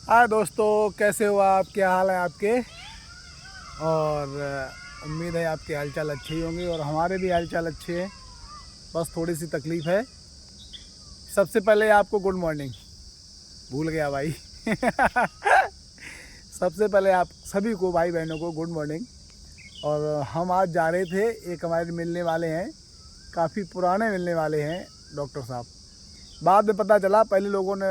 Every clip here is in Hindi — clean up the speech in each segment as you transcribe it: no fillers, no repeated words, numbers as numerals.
हाय दोस्तों, कैसे हो आप? क्या हाल है आपके? और उम्मीद है आपके हालचाल अच्छे ही होंगे और हमारे भी हालचाल अच्छे हैं। बस थोड़ी सी तकलीफ़ है। सबसे पहले आपको गुड मॉर्निंग। भूल गया भाई। सबसे पहले आप सभी को, भाई बहनों को, गुड मॉर्निंग। और हम आज जा रहे थे, एक हमारे मिलने वाले हैं, काफ़ी पुराने मिलने वाले हैं, डॉक्टर साहब। बाद में पता चला, पहले लोगों ने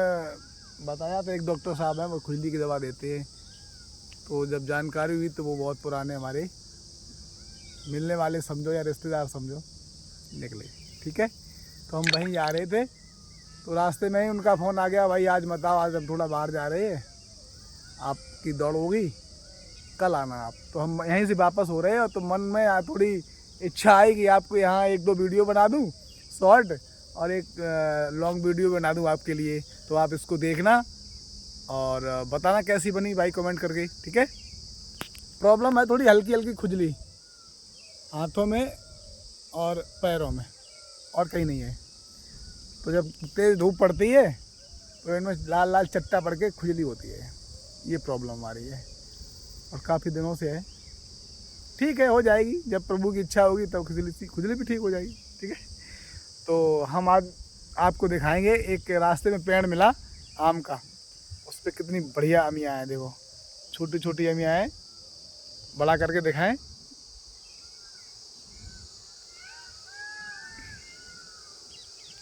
बताया था एक डॉक्टर साहब हैं, वो खुजली की दवा देते हैं। तो जब जानकारी हुई तो वो बहुत पुराने हमारे मिलने वाले समझो या रिश्तेदार समझो निकले। ठीक है, तो हम वहीं जा रहे थे, तो रास्ते में ही उनका फ़ोन आ गया, भाई आज मत आओ, आज हम थोड़ा बाहर जा रहे हैं, आपकी दौड़ होगी, कल आना आप। तो हम यहीं से वापस हो रहे हैं, तो मन में थोड़ी इच्छा आई कि आपको यहाँ एक दो वीडियो बना दूँ शॉर्ट, और एक लॉन्ग वीडियो बना दूँ आपके लिए। तो आप इसको देखना और बताना कैसी बनी भाई, कमेंट करके। ठीक है, प्रॉब्लम है थोड़ी हल्की हल्की खुजली हाथों में और पैरों में, और कहीं नहीं है। तो जब तेज़ धूप पड़ती है तो इनमें लाल लाल चट्टा पड़ के खुजली होती है। ये प्रॉब्लम हमारी है और काफ़ी दिनों से है। ठीक है, हो जाएगी, जब प्रभु की इच्छा होगी तब खुजली भी ठीक हो जाएगी। ठीक है, तो हम आज आपको दिखाएंगे, एक रास्ते में पेड़ मिला आम का, उस पर कितनी बढ़िया अमियाँ हैं। देखो, छोटी छोटी अमियाँ हैं, बड़ा करके दिखाएं।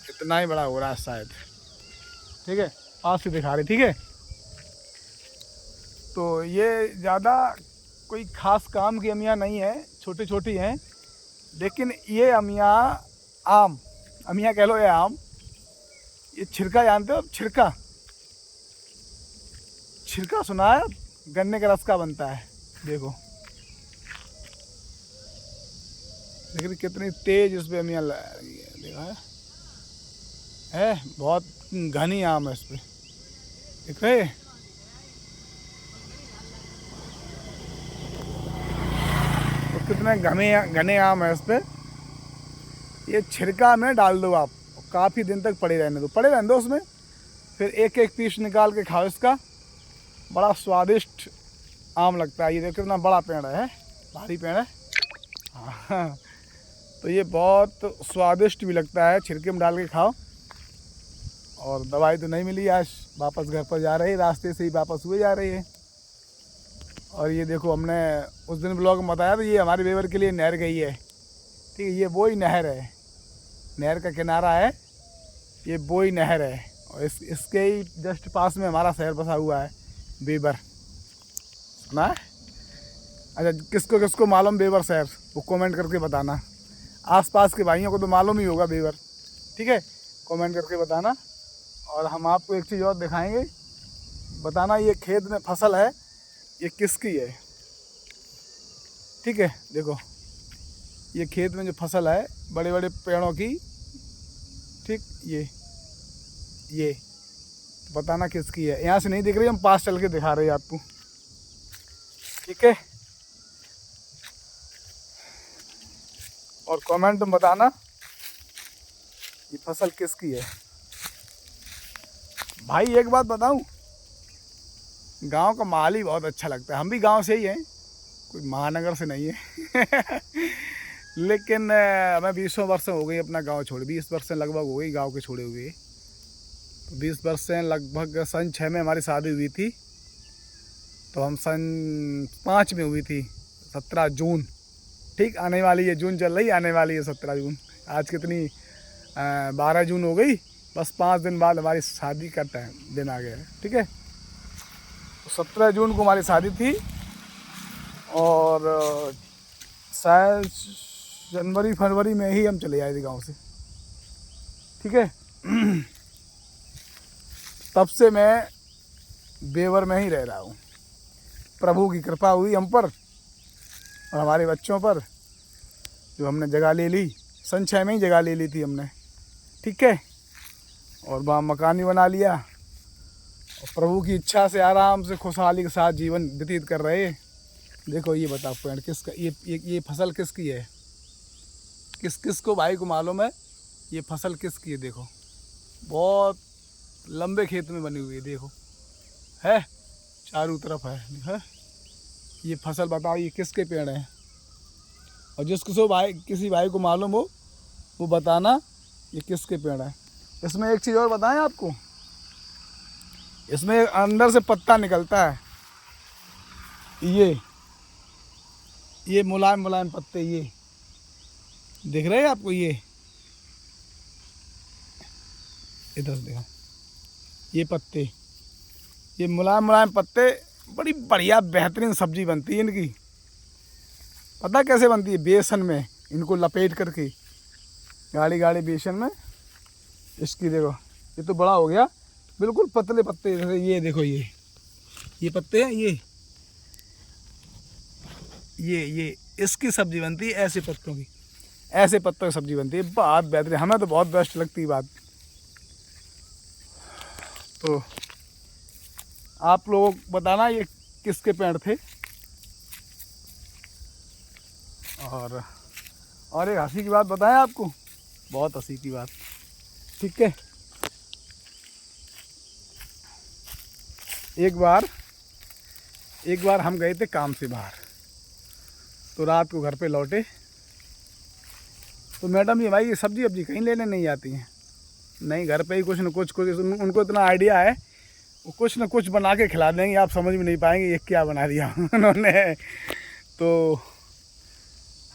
इतना ही बड़ा हो रहा है शायद। ठीक है, पास से दिखा रहे। ठीक है, तो ये ज़्यादा कोई ख़ास काम की अमियाँ नहीं है, छोटी छोटी हैं, लेकिन ये अमियाँ आम, अमियाँ कह लो या आम, ये छिरका जानते हो? छिरका, छिरका सुना है? गन्ने का रस का बनता है। देखो, लेकिन कितनी तेज इस पर अमियाँ देखा है, बहुत घनी आम है इस पर, देख रहे? तो कितने घने घने आम है इस पर। ये छिरका में डाल दो आप, काफ़ी दिन तक पड़े रहने दो, पड़े रहने दो उसमें, फिर एक एक पीस निकाल के खाओ इसका। बड़ा स्वादिष्ट आम लगता है। ये देखो कितना बड़ा पेड़ है, भारी पेड़ है। हाँ, तो ये बहुत स्वादिष्ट भी लगता है, छिरके में डाल के खाओ। और दवाई तो नहीं मिली आज, वापस घर पर जा रहे हैं, रास्ते से ही वापस हुए जा रहे हैं। और ये देखो, हमने उस दिन ब्लॉग में बताया था, ये हमारे वेवर के लिए नहर गई है। ठीक है, ये वही नहर है, नहर का किनारा है, ये बोई नहर है। और इसके ही जस्ट पास में हमारा शहर बसा हुआ है, बेबर। सुना है? अच्छा, किसको किसको मालूम बेबर शहर, वो कमेंट करके बताना। आसपास के भाइयों को तो मालूम ही होगा बेबर। ठीक है, कमेंट करके बताना। और हम आपको एक चीज़ और दिखाएंगे, बताना ये खेत में फसल है, ये किसकी है। ठीक है, देखो, ये खेत में जो फसल है बड़े बड़े पेड़ों की, ठीक, ये बताना किसकी है। यहाँ से नहीं दिख रही, हम पास चल के दिखा रहे हैं आपको। ठीक है, और कमेंट में बताना ये फसल किसकी है। भाई एक बात बताऊं, गांव का माहौल ही बहुत अच्छा लगता है। हम भी गांव से ही हैं, कोई महानगर से नहीं है। लेकिन हमें 20 वर्ष हो गई अपना गांव छोड़े, 20 वर्ष लगभग हो गई गांव के छोड़े हुए। तो 20 वर्ष से लगभग सन 6 में हमारी शादी हुई थी, तो हम सन 5 में हुई थी, 17 जून। ठीक, आने वाली है जून चल रही, आने वाली है 17 जून। आज कितनी 12 जून हो गई, बस 5 दिन बाद हमारी शादी का टाइम दिन आ गया है। ठीक है, तो 17 जून को हमारी शादी थी, और शायद जनवरी फरवरी में ही हम चले आए थे गांव से। ठीक है, तब से मैं बेवर में ही रह रहा हूँ। प्रभु की कृपा हुई हम पर और हमारे बच्चों पर, जो हमने जगह ले ली, सन 6 में ही जगह ले ली थी हमने। ठीक है, और वहाँ मकान भी बना लिया, और प्रभु की इच्छा से आराम से खुशहाली के साथ जीवन व्यतीत कर रहे हैं। देखो, ये बताओ पेड़ किसका, ये फसल किसकी है? किस किस को भाई को मालूम है ये फसल किसकी है? देखो, बहुत लंबे खेत में बनी हुई है, देखो है। चारों तरफ है। ये फसल बताओ ये किसके पेड़ हैं, और जिसको भाई किसी भाई को मालूम हो वो बताना ये किसके पेड़ है। इसमें एक चीज़ और बताएं आपको, इसमें अंदर से पत्ता निकलता है, ये मुलायम मुलायम पत्ते, ये दिख रहे हैं आपको, ये इधर से देखो, ये पत्ते, ये मुलायम मुलायम पत्ते, बड़ी बढ़िया बेहतरीन सब्जी बनती है इनकी। पता कैसे बनती है? बेसन में इनको लपेट करके, गाढ़ी गाढ़ी बेसन में इसकी, देखो ये तो बड़ा हो गया, बिल्कुल पतले पत्ते, जैसे ये देखो, ये पत्ते हैं, ये इसकी सब्जी बनती है, ऐसे पत्तों की, ऐसे पत्तों की सब्जी बनती है, बहुत बेहतरीन, हमें तो बहुत बेस्ट लगती है बात। तो आप लोग बताना ये किसके पेड़ थे। और एक हंसी की बात बताएं आपको, बहुत हंसी की बात, ठीक है। एक बार हम गए थे काम से बाहर, तो रात को घर पे लौटे, तो मैडम ये भाई ये सब्जी वब्जी कहीं लेने नहीं आती हैं, नहीं घर पे ही कुछ न कुछ उनको इतना आइडिया है, वो कुछ न कुछ बना के खिला देंगे, आप समझ में नहीं पाएंगे ये क्या बना दिया उन्होंने। तो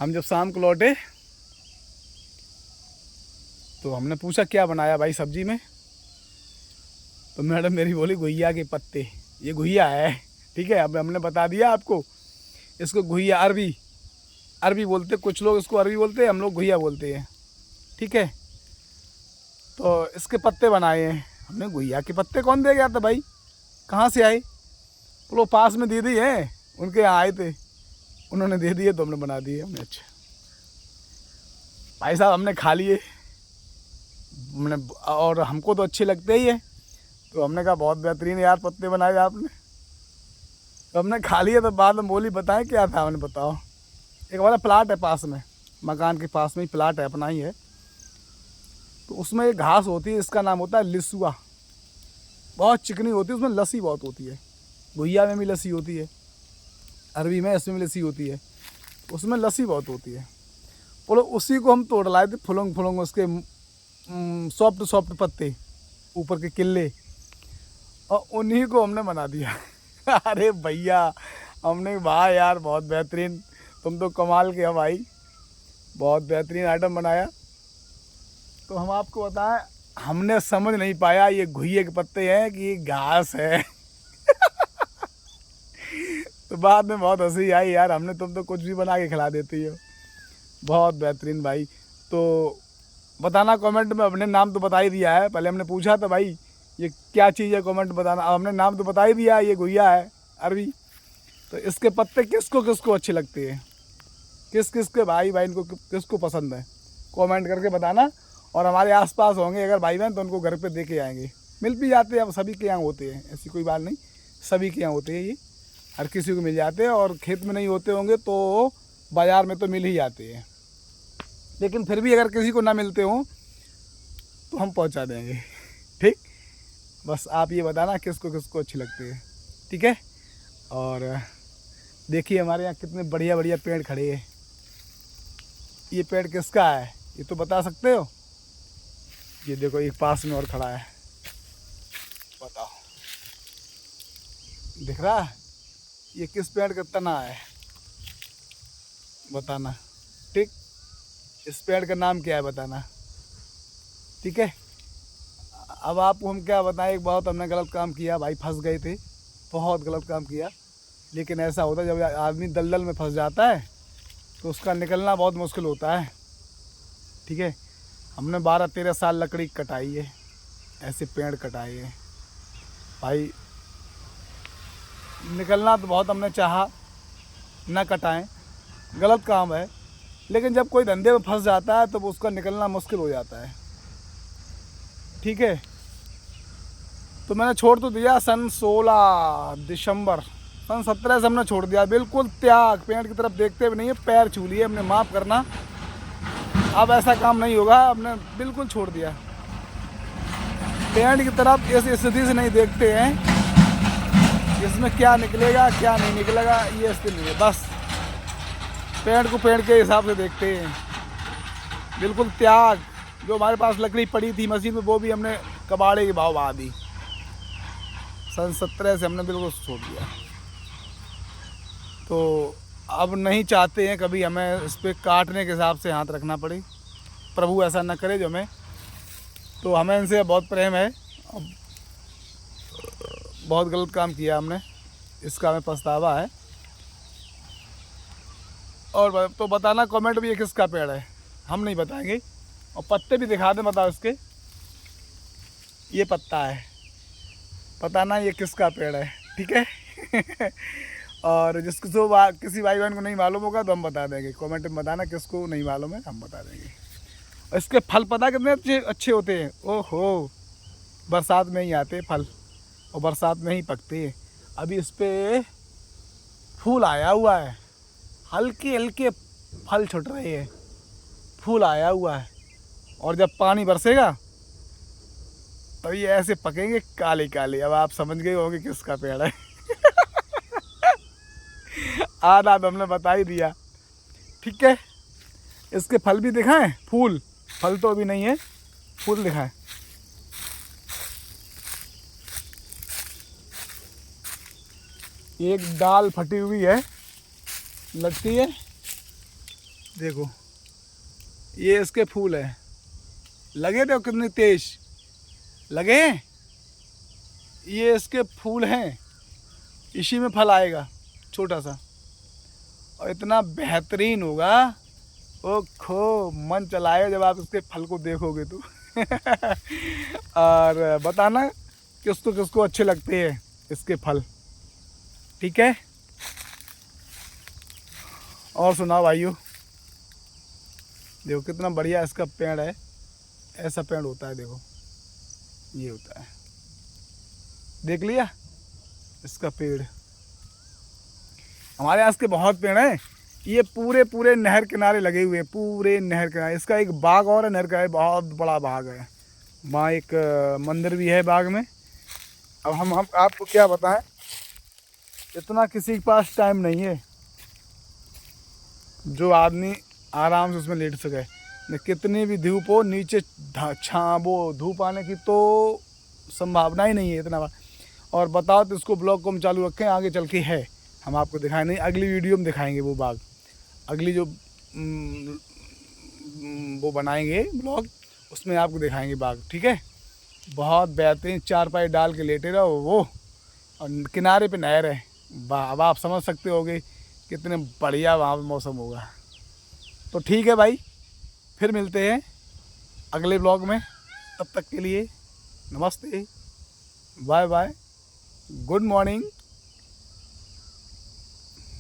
हम जब शाम को लौटे तो हमने पूछा क्या बनाया भाई सब्जी में, तो मैडम मेरी बोली घुइया के पत्ते, ये घुइया है, ठीक है। अब हमने बता दिया आपको, इसको घुइया अरबी बोलते, कुछ लोग इसको अरबी बोलते हैं, हम लोग घुइया बोलते हैं, ठीक है। तो इसके पत्ते बनाए हैं हमने। घुइया के पत्ते कौन दे गया था भाई, कहाँ से आए? तो लोग पास में दीदी हैं, उनके यहाँ आए थे, उन्होंने दे दिए तो हमने बना दिए हमने। अच्छा भाई साहब हमने खा लिए, हमने, और हमको तो अच्छे लगते ही है, तो हमने कहा बहुत बेहतरीन यार पत्ते बनाए आपने। तो हमने खा लिए, तो बाद में बोली बताएं क्या था, हमने बताओ। एक हमारा प्लाट है पास में, मकान के पास में ही प्लाट है, अपना ही है, तो उसमें एक घास होती है, इसका नाम होता है लिसुआ, बहुत चिकनी होती है, उसमें लस्सी बहुत होती है। घुइया में भी लस्सी होती है, अरबी में, इसमें भी लस्सी होती है, उसमें लस्सी बहुत होती है। बोलो उसी को हम तोड़ लाए थे, फुलंग उसके सॉफ्ट पत्ते, ऊपर के किल्ले, और उन्हीं को हमने बना दिया। अरे भैया हमने, वाह यार बहुत बेहतरीन, तुम तो कमाल के हो भाई, बहुत बेहतरीन आइटम बनाया। तो हम आपको बताएं, हमने समझ नहीं पाया ये घुइये के पत्ते हैं कि ये घास है। तो बाद में बहुत हंसी आई यार, हमने, तुम तो कुछ भी बना के खिला देती हो, बहुत बेहतरीन भाई। तो बताना कमेंट में, अपने नाम तो बता ही दिया है, पहले हमने पूछा था भाई ये क्या चीज़ है, कमेंट बताना, अब हमने नाम तो बता ही दिया है, ये घुइया है अरबी। तो इसके पत्ते किसको किसको अच्छे लगते हैं, किस किस के भाई बहन को किसको पसंद है, कमेंट करके बताना। और हमारे आसपास होंगे अगर भाई बहन, तो उनको घर पे दे के आएंगे, मिल भी जाते हैं, अब सभी के यहाँ होते हैं, ऐसी कोई बात नहीं, सभी के यहाँ होते हैं, ये हर किसी को मिल जाते हैं। और खेत में नहीं होते होंगे तो बाज़ार में तो मिल ही जाते हैं, लेकिन फिर भी अगर किसी को ना मिलते हों तो हम पहुंचा देंगे, ठीक। बस आप ये बताना किसको किसको अच्छी लगती है, ठीक है। और देखिए हमारे यहाँ कितने बढ़िया बढ़िया पेड़ खड़े हैं, ये पेड़ किसका है ये तो बता सकते हो? ये देखो एक पास में और खड़ा है, बताओ दिख रहा है? ये किस पेड़ का तना है बताना, ठीक। इस पेड़ का नाम क्या है बताना, ठीक है। अब आपको हम क्या बताएं, एक बहुत हमने गलत काम किया भाई, फंस गए थे, बहुत गलत काम किया। लेकिन ऐसा होता है जब आदमी दलदल में फंस जाता है तो उसका निकलना बहुत मुश्किल होता है, ठीक है। हमने 12-13 साल लकड़ी कटाई है, ऐसे पेड़ कटाए हैं भाई, निकलना तो बहुत हमने चाहा, ना कटाएं, गलत काम है, लेकिन जब कोई धंधे में फंस जाता है तो उसका निकलना मुश्किल हो जाता है, ठीक है। तो मैंने छोड़ तो दिया सन 16 दिसंबर, सन 17 से हमने छोड़ दिया, बिल्कुल त्याग, पेड़ की तरफ देखते भी नहीं है, पैर छू लिए हमने, माफ़ करना, अब ऐसा काम नहीं होगा, हमने बिल्कुल छोड़ दिया। पेड़ की तरफ इस स्थिति से नहीं देखते हैं, इसमें क्या निकलेगा क्या नहीं निकलेगा ये इससे नहीं है, बस पेड़ को पेड़ के हिसाब से देखते हैं। बिल्कुल त्याग, जो हमारे पास लकड़ी पड़ी थी मशीन में वो भी हमने कबाड़े के भाव बहा दी। सन 17 से हमने बिल्कुल छोड़ दिया। तो अब नहीं चाहते हैं कभी हमें इस पर काटने के हिसाब से हाथ रखना पड़े। प्रभु ऐसा न करे जो हमें, तो हमें इनसे बहुत प्रेम है। अब बहुत गलत काम किया हमने, इसका हमें पछतावा है। और तो बताना कमेंट भी ये किसका पेड़ है, हम नहीं बताएंगे। और पत्ते भी दिखा दें, बताओ इसके, ये पत्ता है, बताना ये किसका पेड़ है, ठीक है। और जिसको किसी भाई बहन को नहीं मालूम होगा तो हम बता देंगे, कमेंट में बताना किसको नहीं मालूम है, हम बता देंगे। और इसके फल पता कितने अच्छे अच्छे होते हैं, ओहो, बरसात में ही आते फल और बरसात में ही पकते हैं। अभी इस पर फूल आया हुआ है, हल्के हल्के फल छुट रहे हैं, फूल आया हुआ है। और जब पानी बरसेगा तो ये ऐसे पकेंगे काले काले। अब आप समझ गए होंगे किसका पेड़ है। आधा तो हमने बता ही दिया, ठीक है। इसके फल भी दिखाएं, फूल, फल तो अभी नहीं है, फूल दिखाएं। एक डाल फटी हुई है, लगती है, देखो ये इसके फूल है, लगे थे कितने तेज लगे हैं, ये इसके फूल हैं, इसी में फल आएगा छोटा सा और इतना बेहतरीन होगा, ओ खो मन चलाए जब आप इसके फल को देखोगे तो। और बताना किसको किसको अच्छे लगते हैं इसके फल, ठीक है। और सुनाओ भाइयों, देखो कितना बढ़िया इसका पेड़ है, ऐसा पेड़ होता है, देखो ये होता है, देख लिया इसका पेड़। हमारे यहाँ के बहुत पेड़ हैं, ये पूरे पूरे नहर किनारे लगे हुए हैं, पूरे नहर किनारे। इसका एक बाग और है नहर का, है बहुत बड़ा बाग है, वहाँ एक मंदिर भी है बाग में। अब हम आपको क्या बताएं, इतना किसी के पास टाइम नहीं है जो आदमी आराम से उसमें लेट सके। न कितनी भी धूप हो, नीचे वो धूप आने की तो संभावना ही नहीं है इतना। और बताओ तो इसको ब्लॉग को हम चालू रखें, आगे चल के है, हम आपको दिखाएं नहीं, अगली वीडियो में दिखाएंगे वो बाग, अगली जो वो बनाएंगे ब्लॉग उसमें आपको दिखाएंगे बाग, ठीक है। बहुत बेहतरीन, चारपाई डाल के लेटे रहो वो, और किनारे पे नहर है, अब आप समझ सकते होगे कितने बढ़िया वहाँ मौसम होगा। तो ठीक है भाई, फिर मिलते हैं अगले ब्लॉग में, तब तक के लिए नमस्ते, बाय बाय, गुड मॉर्निंग।